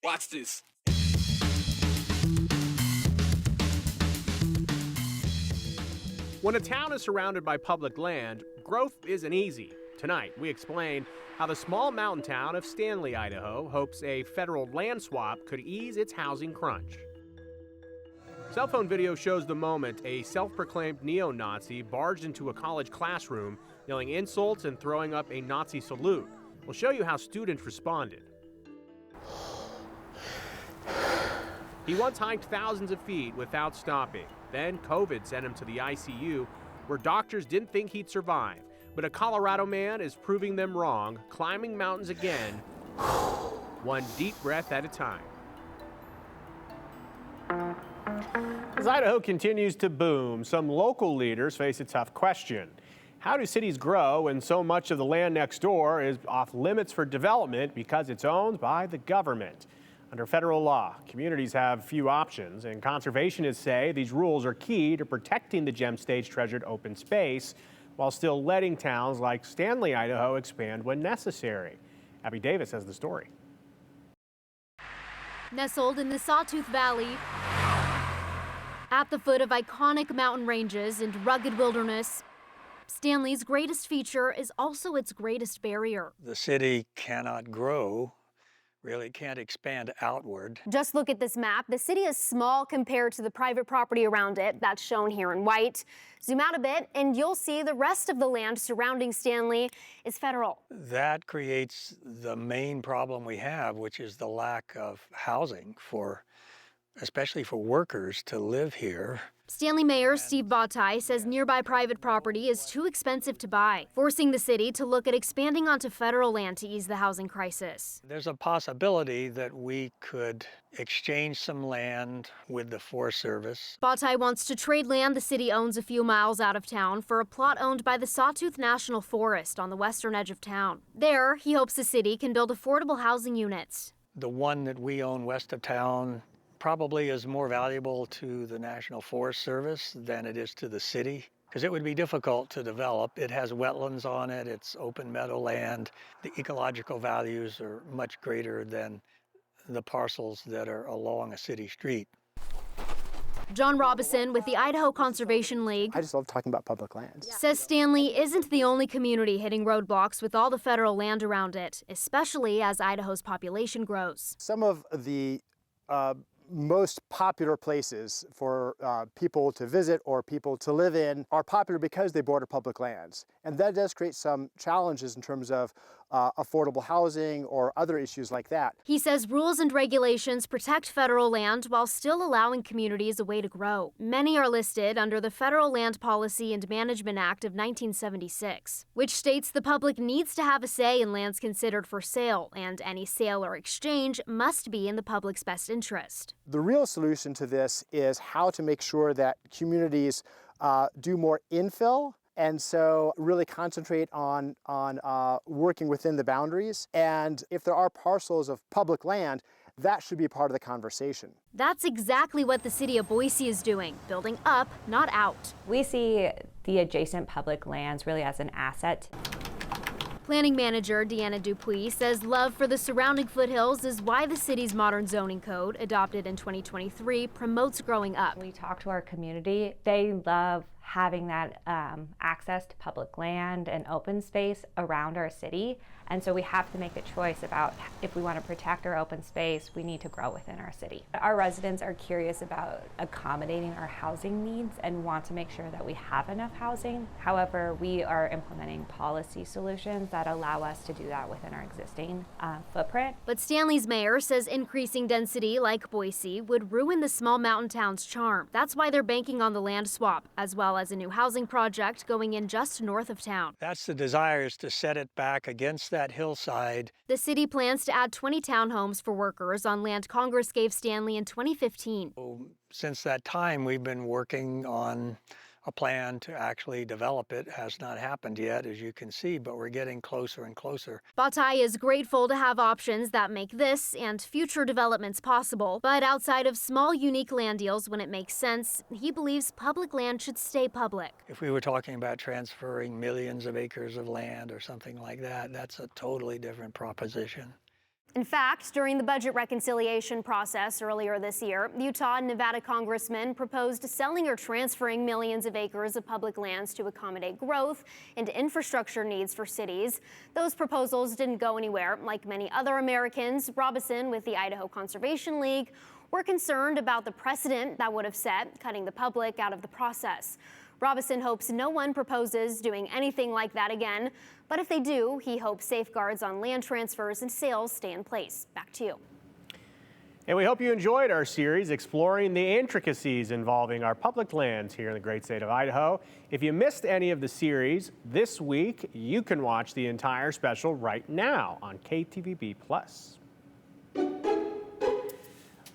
Watch this. When a town is surrounded by public land, growth isn't easy. Tonight, we explain how the small mountain town of Stanley, Idaho, hopes a federal land swap could ease its housing crunch. Cell phone video shows the moment a self-proclaimed neo-Nazi barged into a college classroom, yelling insults and throwing up a Nazi salute. We'll show you how students responded. He once hiked thousands of feet without stopping. Then COVID sent him to the ICU, where doctors didn't think he'd survive. But a Colorado man is proving them wrong, climbing mountains again, one deep breath at a time. As Idaho continues to boom, some local leaders face a tough question. How do cities grow when so much of the land next door is off limits for development because it's owned by the government? Under federal law, communities have few options, and conservationists say these rules are key to protecting the gem state's treasured open space while still letting towns like Stanley, Idaho expand when necessary. Abby Davis has the story. Nestled in the Sawtooth Valley, at the foot of iconic mountain ranges and rugged wilderness, Stanley's greatest feature is also its greatest barrier. The city cannot grow, really can't expand outward. Just look at this map. The city is small compared to the private property around it. That's shown here in white. Zoom out a bit and you'll see the rest of the land surrounding Stanley is federal. That creates the main problem we have, which is the lack of housing especially for workers to live here. Stanley Mayor Steve Bottai says nearby private property is too expensive to buy, forcing the city to look at expanding onto federal land to ease the housing crisis. There's a possibility that we could exchange some land with the Forest Service. Bottai wants to trade land the city owns a few miles out of town for a plot owned by the Sawtooth National Forest on the western edge of town. There, he hopes the city can build affordable housing units. The one that we own west of town probably is more valuable to the National Forest Service than it is to the city, because it would be difficult to develop. It has wetlands on it, it's open meadowland. The ecological values are much greater than the parcels that are along a city street. John Robison with the Idaho Conservation League I just love talking about public lands. says Stanley isn't the only community hitting roadblocks with all the federal land around it, especially as Idaho's population grows. Some of the most popular places for people to visit or people to live in are popular because they border public lands. And that does create some challenges in terms of affordable housing or other issues like that. He says rules and regulations protect federal land while still allowing communities a way to grow. Many are listed under the Federal Land Policy and Management Act of 1976, which states the public needs to have a say in lands considered for sale, and any sale or exchange must be in the public's best interest. The real solution to this is how to make sure that communities do more infill, and so really concentrate on working within the boundaries. And if there are parcels of public land, that should be part of the conversation. That's exactly what the city of Boise is doing, building up, not out. We see the adjacent public lands really as an asset. Planning manager Deanna Dupuis says love for the surrounding foothills is why the city's modern zoning code, adopted in 2023, promotes growing up. We talk to our community. They love having that access to public land and open space around our city. And so we have to make a choice about if we want to protect our open space, we need to grow within our city. Our residents are curious about accommodating our housing needs and want to make sure that we have enough housing. However, we are implementing policy solutions that allow us to do that within our existing footprint. But Stanley's mayor says increasing density like Boise would ruin the small mountain town's charm. That's why they're banking on the land swap, as well as a new housing project going in just north of town. That's the desire, is to set it back against that hillside. The city plans to add 20 townhomes for workers on land Congress gave Stanley in 2015. Since that time, we've been working on a plan to actually develop it has not happened yet, as you can see, but we're getting closer and closer. Bataille is grateful to have options that make this and future developments possible. But outside of small, unique land deals when it makes sense, he believes public land should stay public. If we were talking about transferring millions of acres of land or something like that, that's a totally different proposition. In fact, during the budget reconciliation process earlier this year, Utah and Nevada congressmen proposed selling or transferring millions of acres of public lands to accommodate growth and infrastructure needs for cities. Those proposals didn't go anywhere. Like many other Americans, Robison with the Idaho Conservation League were concerned about the precedent that would have set, cutting the public out of the process. Robison hopes no one proposes doing anything like that again, but if they do, he hopes safeguards on land transfers and sales stay in place. Back to you. And we hope you enjoyed our series exploring the intricacies involving our public lands here in the great state of Idaho. If you missed any of the series this week, you can watch the entire special right now on KTVB+.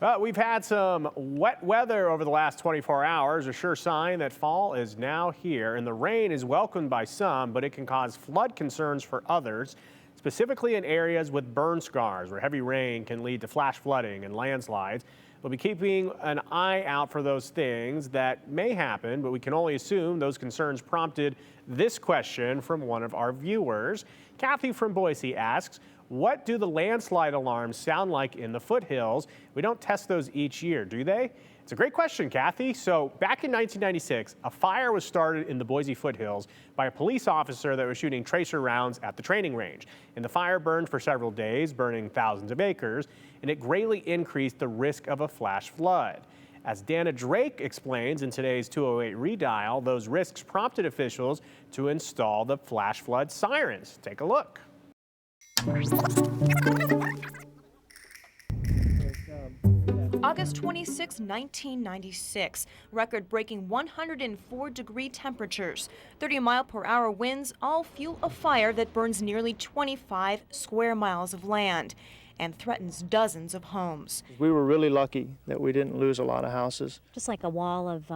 Well, we've had some wet weather over the last 24 hours, a sure sign that fall is now here. And the rain is welcomed by some, but it can cause flood concerns for others, specifically in areas with burn scars where heavy rain can lead to flash flooding and landslides. We'll be keeping an eye out for those things that may happen, but we can only assume those concerns prompted this question from one of our viewers. Kathy from Boise asks, what do the landslide alarms sound like in the foothills? We don't test those each year, do they? It's a great question, Kathy. So back in 1996, a fire was started in the Boise foothills by a police officer that was shooting tracer rounds at the training range. And the fire burned for several days, burning thousands of acres, and it greatly increased the risk of a flash flood. As Dana Drake explains in today's 208 Redial, those risks prompted officials to install the flash flood sirens. Take a look. August 26, 1996, record-breaking 104-degree temperatures, 30-mile-per-hour winds all fuel a fire that burns nearly 25 square miles of land and threatens dozens of homes. We were really lucky that we didn't lose a lot of houses. Just like a wall of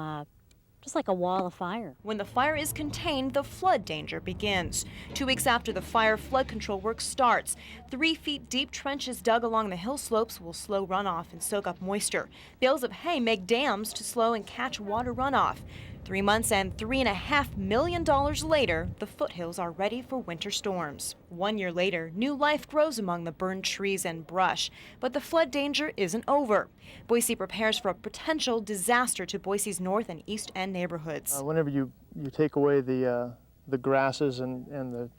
fire. When the fire is contained, the flood danger begins. 2 weeks after the fire, flood control work starts. 3 feet deep trenches dug along the hill slopes will slow runoff and soak up moisture. Bales of hay make dams to slow and catch water runoff. 3 months and $3.5 million later, the foothills are ready for winter storms. 1 year later, new life grows among the burned trees and brush, but the flood danger isn't over. Boise prepares for a potential disaster to Boise's north and east end neighborhoods. Whenever you take away the grasses and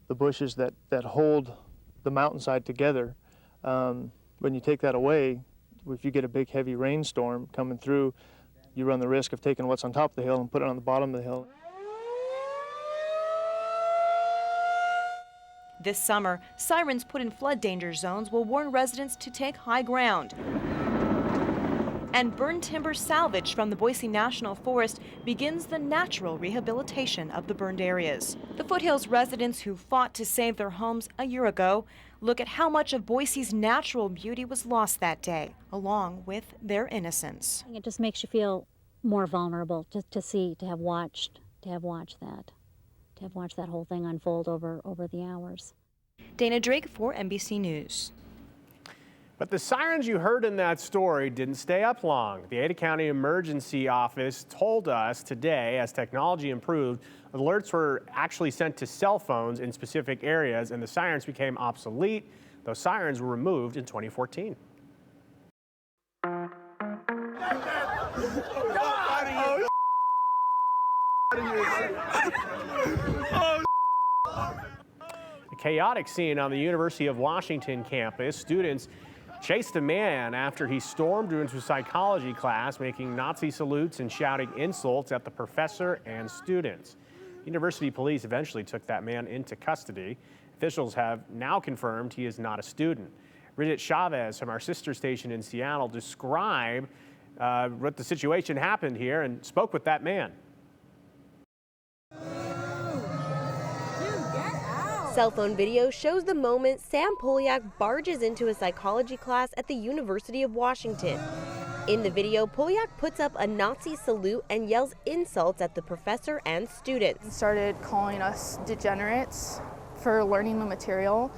the bushes that hold the mountainside together, when you take that away, if you get a big heavy rainstorm coming through, you run the risk of taking what's on top of the hill and put it on the bottom of the hill. This summer, sirens put in flood danger zones will warn residents to take high ground. And burned timber salvage from the Boise National Forest begins the natural rehabilitation of the burned areas. The foothills residents who fought to save their homes a year ago look at how much of Boise's natural beauty was lost that day, along with their innocence. It just makes you feel more vulnerable to have watched that whole thing unfold over the hours. Dana Drake for NBC News. But the sirens you heard in that story didn't stay up long. The Ada County Emergency Office told us today, as technology improved, alerts were actually sent to cell phones in specific areas, and the sirens became obsolete. Those sirens were removed in 2014. A chaotic scene on the University of Washington campus. Students chased a man after he stormed into a psychology class, making Nazi salutes and shouting insults at the professor and students. University police eventually took that man into custody. Officials have now confirmed he is not a student. Bridget Chavez from our sister station in Seattle described what the situation happened here and spoke with that man. Cell phone video shows the moment Sam Polyak barges into a psychology class at the University of Washington. In the video, Polyak puts up a Nazi salute and yells insults at the professor and students. He started calling us degenerates for learning the material,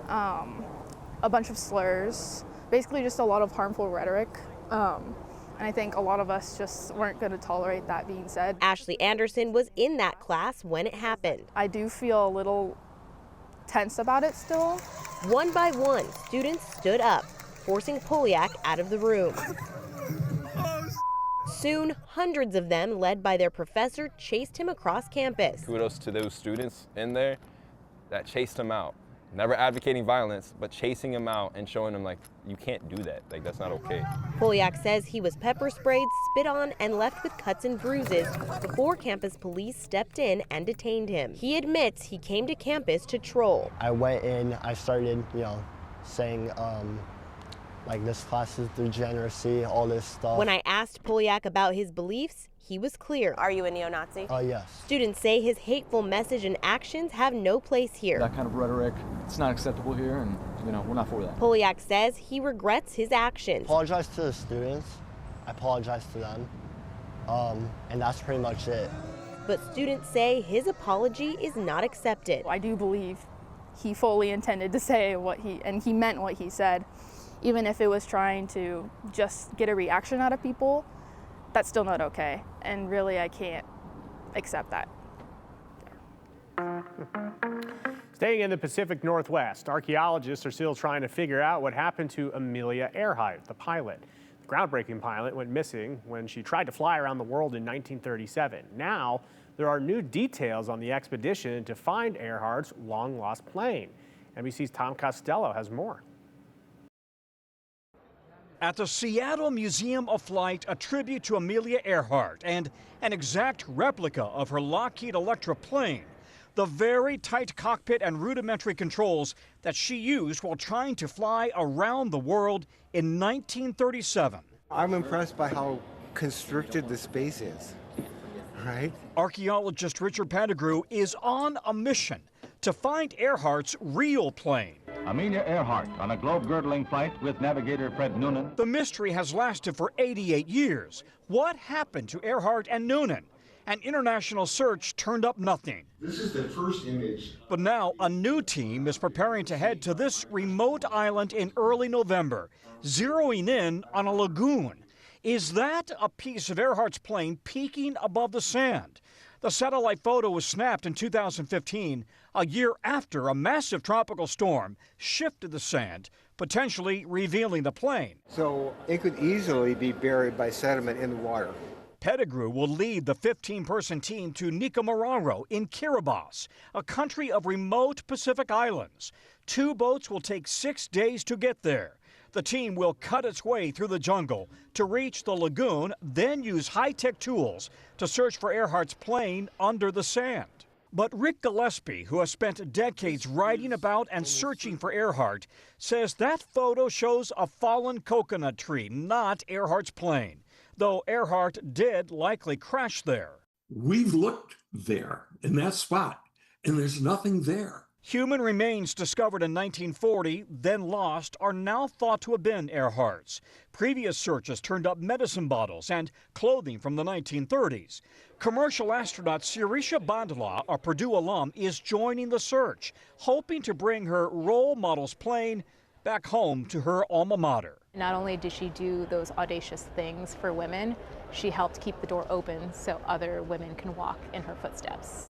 a bunch of slurs, basically just a lot of harmful rhetoric. And I think a lot of us just weren't going to tolerate that being said. Ashley Anderson was in that class when it happened. I do feel a little tense about it still. One by one, students stood up, forcing Polyak out of the room. Soon, hundreds of them, led by their professor, chased him across campus. Kudos to those students in there that chased him out. Never advocating violence, but chasing him out and showing him, like, you can't do that. Like, that's not okay. Polyak says he was pepper sprayed, spit on, and left with cuts and bruises before campus police stepped in and detained him. He admits he came to campus to troll. I went in, I started, saying, like, this class is degeneracy, all this stuff. When I asked Polyak about his beliefs, he was clear. Are you a neo-Nazi? Yes. Students say his hateful message and actions have no place here. That kind of rhetoric, it's not acceptable here, and we're not for that. Polyak says he regrets his actions. I apologize to the students. I apologize to them. And that's pretty much it. But students say his apology is not accepted. I do believe he fully intended to say and he meant what he said. Even if it was trying to just get a reaction out of people, that's still not okay. And really, I can't accept that. Staying in the Pacific Northwest, archaeologists are still trying to figure out what happened to Amelia Earhart, the pilot. The groundbreaking pilot went missing when she tried to fly around the world in 1937. Now, there are new details on the expedition to find Earhart's long-lost plane. NBC's Tom Costello has more. At the Seattle Museum of Flight, a tribute to Amelia Earhart and an exact replica of her Lockheed Electra plane. The very tight cockpit and rudimentary controls that she used while trying to fly around the world in 1937. I'm impressed by how constricted the space is, right? Archaeologist Richard Pettigrew is on a mission to find Earhart's real plane. Amelia Earhart on a globe-girdling flight with navigator Fred Noonan. The mystery has lasted for 88 years. What happened to Earhart and Noonan? An international search turned up nothing. This is the first image. But now a new team is preparing to head to this remote island in early November, zeroing in on a lagoon. Is that a piece of Earhart's plane peeking above the sand? The satellite photo was snapped in 2015, a year after a massive tropical storm shifted the sand, potentially revealing the plane. So it could easily be buried by sediment in the water. Pettigrew will lead the 15-person team to Nicomararo in Kiribati, a country of remote Pacific islands. 2 boats will take 6 days to get there. The team will cut its way through the jungle to reach the lagoon, then use high-tech tools to search for Earhart's plane under the sand. But Rick Gillespie, who has spent decades writing about and searching for Earhart, says that photo shows a fallen coconut tree, not Earhart's plane, though Earhart did likely crash there. We've looked there in that spot, and there's nothing there. Human remains discovered in 1940, then lost, are now thought to have been Earhart's. Previous searches turned up medicine bottles and clothing from the 1930s. Commercial astronaut Sirisha Bandla, a Purdue alum, is joining the search, hoping to bring her role model's plane back home to her alma mater. Not only did she do those audacious things for women, she helped keep the door open so other women can walk in her footsteps.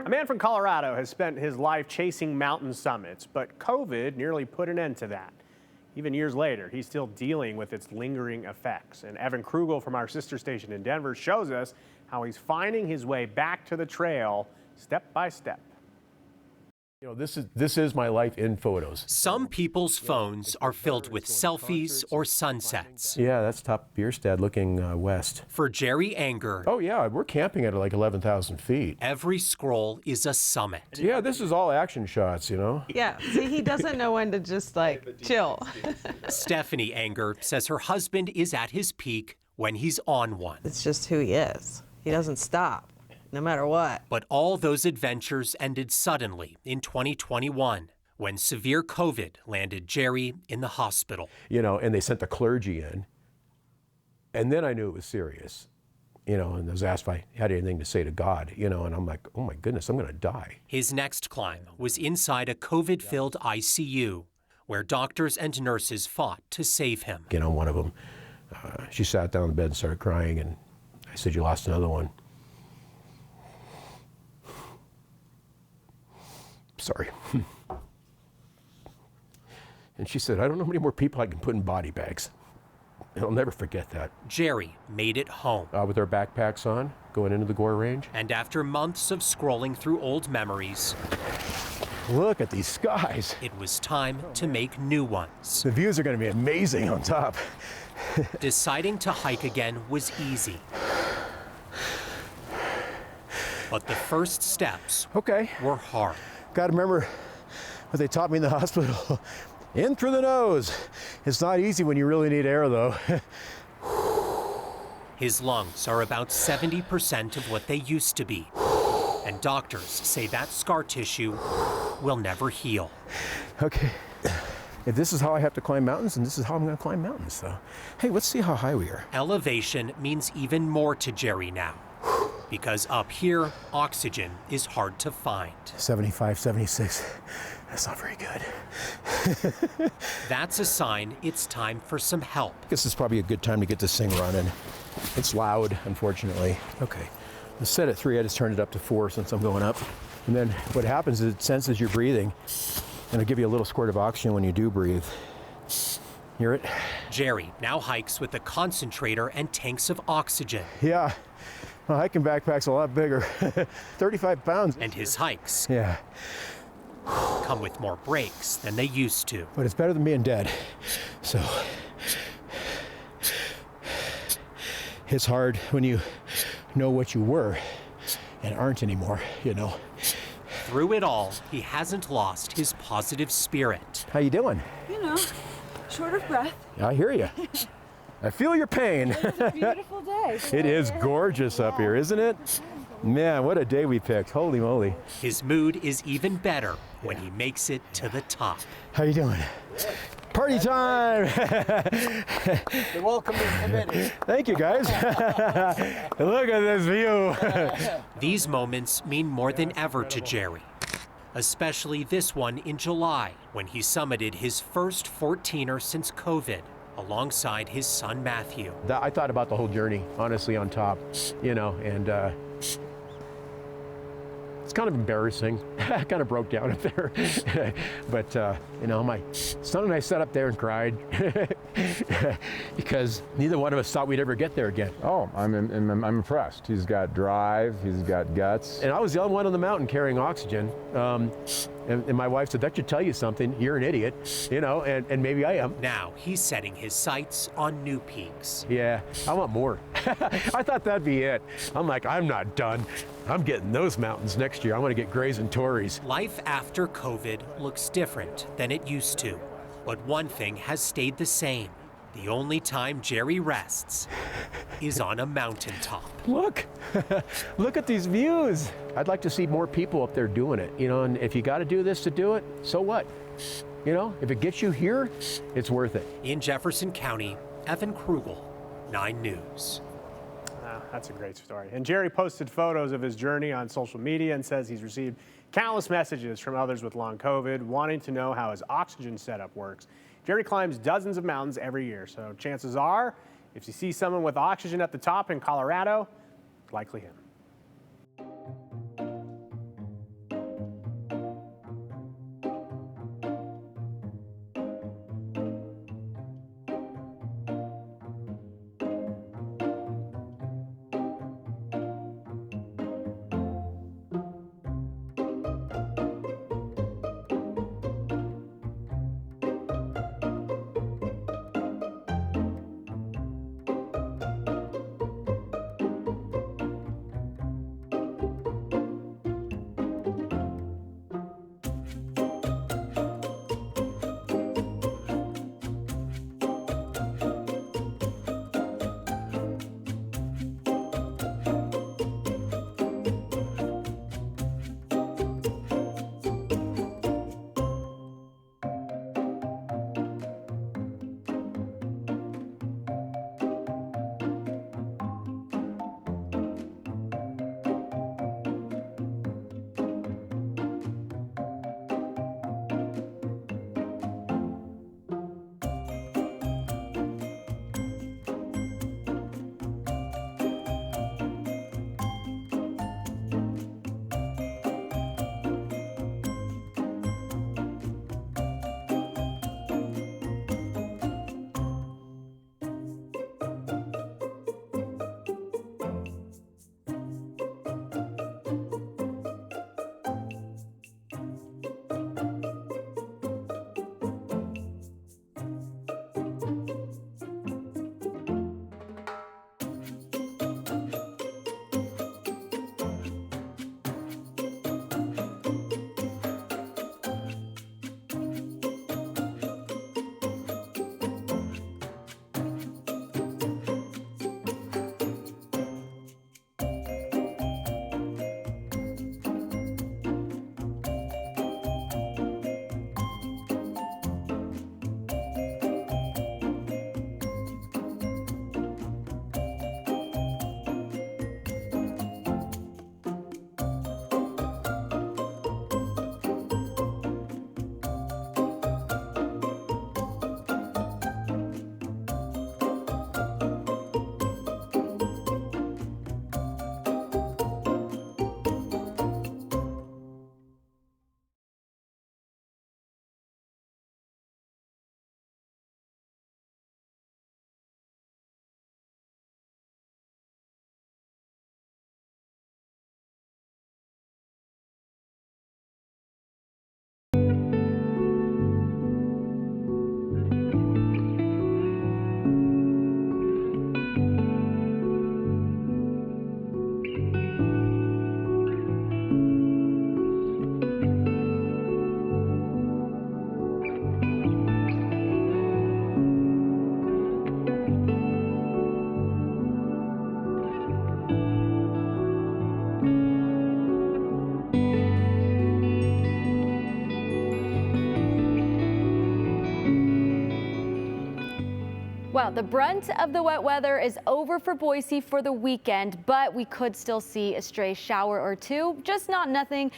A man from Colorado has spent his life chasing mountain summits, but COVID nearly put an end to that. Even years later, he's still dealing with its lingering effects. And Evan Krugel from our sister station in Denver shows us how he's finding his way back to the trail step by step. You know, this is my life in photos. Some people's phones are filled with selfies or sunsets. Yeah, that's top Bierstadt looking west. For Jerry Anger, oh yeah, we're camping at like 11,000 feet. every scroll is a summit. Yeah, this is all action shots, you know? Yeah, see, he doesn't know when to just like chill. Stephanie Anger says her husband is at his peak when he's on one. It's just who he is. He doesn't stop, no matter what. But all those adventures ended suddenly in 2021 when severe COVID landed Jerry in the hospital. You know, and they sent the clergy in. And then I knew it was serious. You know, and I was asked if I had anything to say to God, you know, and I'm like, oh my goodness, I'm going to die. His next climb was inside a COVID-filled ICU, where doctors and nurses fought to save him. You know, one of them, she sat down in the bed and started crying, and I said, you lost another one. Sorry. And she said, I don't know how many more people I can put in body bags. And I'll never forget that. Jerry made it home. With our backpacks on, going into the Gore Range. And after months of scrolling through old memories, look at these skies. It was time to make new ones. The views are going to be amazing on top. Deciding to hike again was easy. But the first steps were hard. Got to remember what they taught me in the hospital. In through the nose. It's not easy when you really need air, though. His lungs are about 70% of what they used to be. And doctors say that scar tissue will never heal. Okay. If this is how I have to climb mountains, and this is how I'm going to climb mountains, so hey, let's see how high we are. Elevation means even more to Jerry now. Because up here, oxygen is hard to find. 75, 76. That's not very good. That's a sign it's time for some help. I guess it's probably a good time to get this thing running. It's loud, unfortunately. Okay, it's set at 3. I just turned it up to 4 since I'm going up. And then what happens is it senses you're breathing, and it'll give you a little squirt of oxygen when you do breathe. Hear it? Jerry now hikes with a concentrator and tanks of oxygen. Yeah. My hiking backpack's a lot bigger, 35 pounds. And his hikes come with more breaks than they used to. But it's better than being dead. So it's hard when you know what you were and aren't anymore, you know. Through it all, he hasn't lost his positive spirit. How you doing? You know, short of breath. I hear you. I feel your pain. It's a beautiful day. It is gorgeous up here, isn't it? Man, what a day we picked. Holy moly. His mood is even better when he makes it to the top. How you doing? Party time! You're welcome to the committee. Thank you, guys. Look at this view. These moments mean more than ever to Jerry. Especially this one in July, when he summited his first 14er since COVID, alongside his son Matthew. I thought about the whole journey, honestly, on top, you know, and it's kind of embarrassing. I kind of broke down up there. But, you know, my son and I sat up there and cried because neither one of us thought we'd ever get there again. Oh, I'm impressed. He's got drive, he's got guts. And I was the only one on the mountain carrying oxygen. And my wife said, that should tell you something. You're an idiot, you know, and maybe I am. Now he's setting his sights on new peaks. Yeah, I want more. I thought that'd be it. I'm like, I'm not done. I'm getting those mountains next year. I want to get Grays and Torreys. Life after COVID looks different than it used to. But one thing has stayed the same. The only time Jerry rests is on a mountaintop. Look, look at these views. I'd like to see more people up there doing it, you know, and if you got to do this to do it, so what? You know, if it gets you here, it's worth it. In Jefferson County, Evan Krugel, 9 News. That's a great story. And Jerry posted photos of his journey on social media and says he's received countless messages from others with long COVID wanting to know how his oxygen setup works. Jerry climbs dozens of mountains every year, so chances are, if you see someone with oxygen at the top in Colorado, likely him. Well, the brunt of the wet weather is over for Boise for the weekend, but we could still see a stray shower or two, just nothing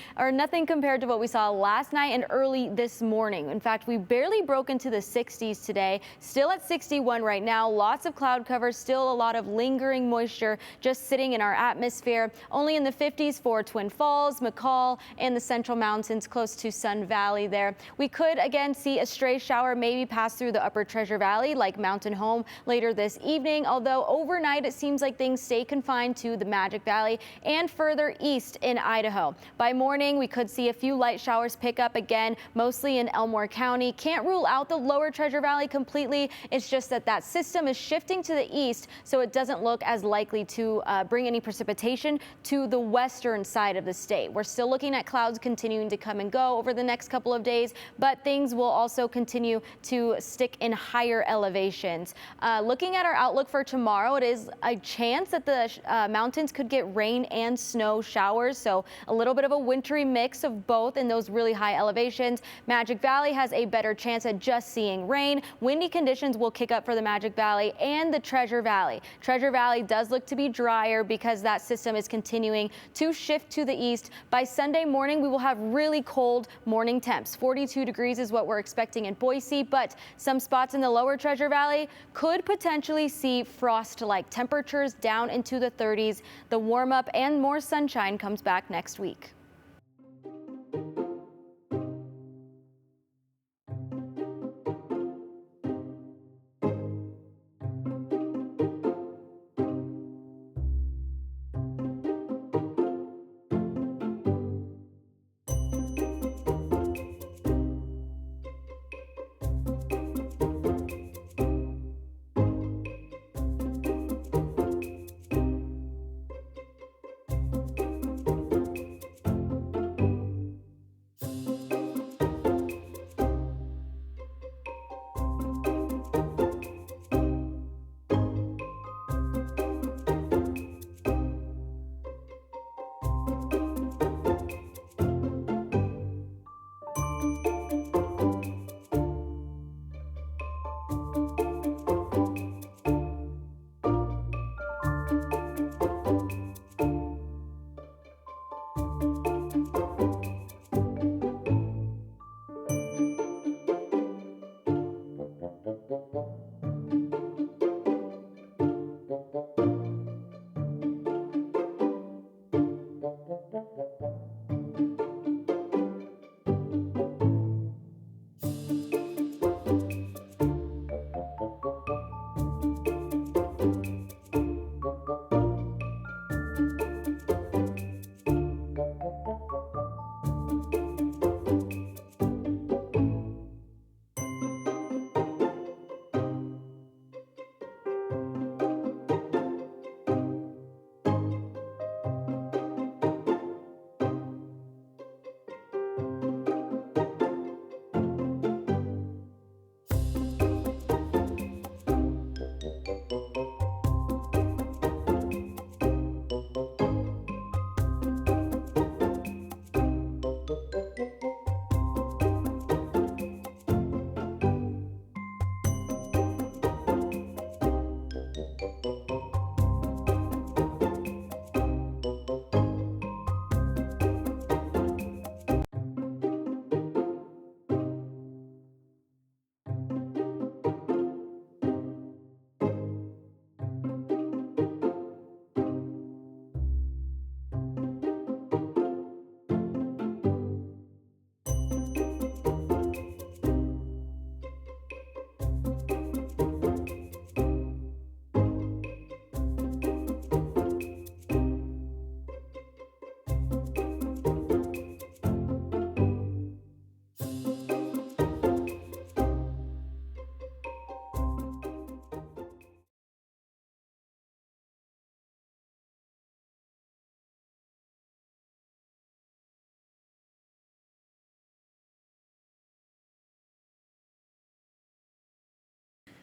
compared to what we saw last night and early this morning. In fact, we barely broke into the 60s today, still at 61 right now. Lots of cloud cover, still a lot of lingering moisture just sitting in our atmosphere. Only in the 50s for Twin Falls, McCall, and the Central Mountains close to Sun Valley there. We could again see a stray shower maybe pass through the upper Treasure Valley like Mountain Home later this evening, although overnight it seems like things stay confined to the Magic Valley and further east in Idaho. By morning, we could see a few light showers pick up again, mostly in Elmore County. Can't rule out the lower Treasure Valley completely. It's just that system is shifting to the east, so it doesn't look as likely to bring any precipitation to the western side of the state. We're still looking at clouds continuing to come and go over the next couple of days, but things will also continue to stick in higher elevations. Looking at our outlook for tomorrow, it is a chance that the mountains could get rain and snow showers, so a little bit of a wintry mix of both in those really high elevations. Magic Valley has a better chance at just seeing rain. Windy conditions will kick up for the Magic Valley and the Treasure Valley. Treasure Valley does look to be drier because that system is continuing to shift to the east. By Sunday morning, we will have really cold morning temps. 42 degrees is what we're expecting in Boise, but some spots in the lower Treasure Valley could potentially see frost-like temperatures down into the 30s. The warm up and more sunshine comes back next week.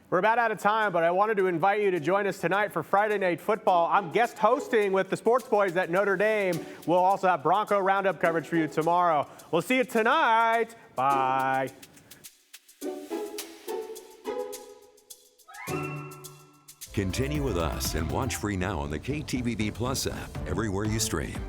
We're about out of time, but I wanted to invite you to join us tonight for Friday Night Football. I'm guest hosting with the Sports Boys at Notre Dame. We'll also have Bronco Roundup coverage for you tomorrow. We'll see you tonight. Bye. Continue with us and watch free now on the KTVB Plus app everywhere you stream.